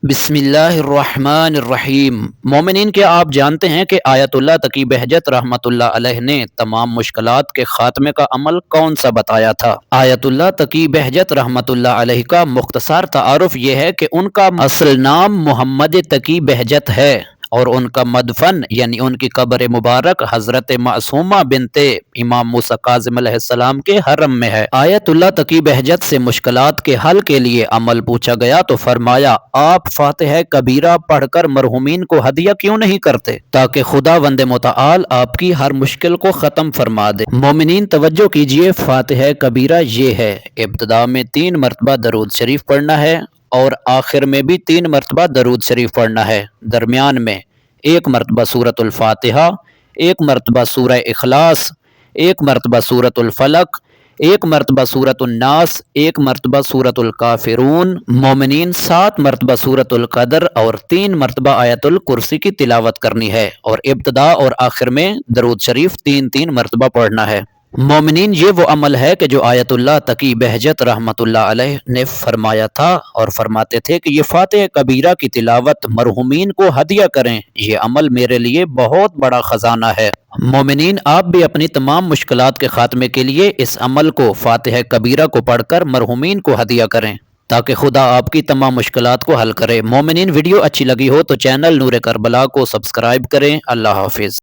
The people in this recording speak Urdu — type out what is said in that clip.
بسم اللہ الرحمن الرحیم۔ مومنین، کیا آپ جانتے ہیں کہ آیت اللہ تقی بہجت رحمۃ اللہ علیہ نے تمام مشکلات کے خاتمے کا عمل کون سا بتایا تھا؟ آیت اللہ تقی بہجت رحمۃ اللہ علیہ کا مختصر تعارف یہ ہے کہ ان کا اصل نام محمد تقی بہجت ہے اور ان کا مدفن یعنی ان کی قبر مبارک حضرت معصومہ بنت امام موسیٰ کاظم علیہ السلام کے حرم میں ہے۔ آیت اللہ تقی بہجت سے مشکلات کے حل کے لیے عمل پوچھا گیا تو فرمایا، آپ فاتحہ کبیرہ پڑھ کر مرحومین کو ہدیہ کیوں نہیں کرتے تاکہ خدا وند متعال آپ کی ہر مشکل کو ختم فرما دے۔ مومنین توجہ کیجئے، فاتحہ کبیرہ یہ ہے، ابتدا میں 3 مرتبہ درود شریف پڑھنا ہے اور آخر میں بھی 3 مرتبہ درود شریف پڑھنا ہے۔ درمیان میں 1 مرتبہ سورۃ الفاتحہ، 1 مرتبہ سورہ اخلاص، 1 مرتبہ سورۃ الفلق، 1 مرتبہ سورۃ الناس، 1 مرتبہ سورۃ الکافرون، مومنین 7 مرتبہ سورۃ القدر اور 3 مرتبہ آیت الکرسی کی تلاوت کرنی ہے اور ابتدا اور آخر میں درود شریف 3 مرتبہ پڑھنا ہے۔ مومنین، یہ وہ عمل ہے کہ جو آیت اللہ تقی بہجت رحمۃ اللہ علیہ نے فرمایا تھا اور فرماتے تھے کہ یہ فاتحہ کبیرہ کی تلاوت مرحومین کو ہدیہ کریں، یہ عمل میرے لیے بہت بڑا خزانہ ہے۔ مومنین، آپ بھی اپنی تمام مشکلات کے خاتمے کے لیے اس عمل کو فاتحہ کبیرہ کو پڑھ کر مرحومین کو ہدیہ کریں تاکہ خدا آپ کی تمام مشکلات کو حل کرے۔ مومنین، ویڈیو اچھی لگی ہو تو چینل نور کربلا کو سبسکرائب کریں۔ اللہ حافظ۔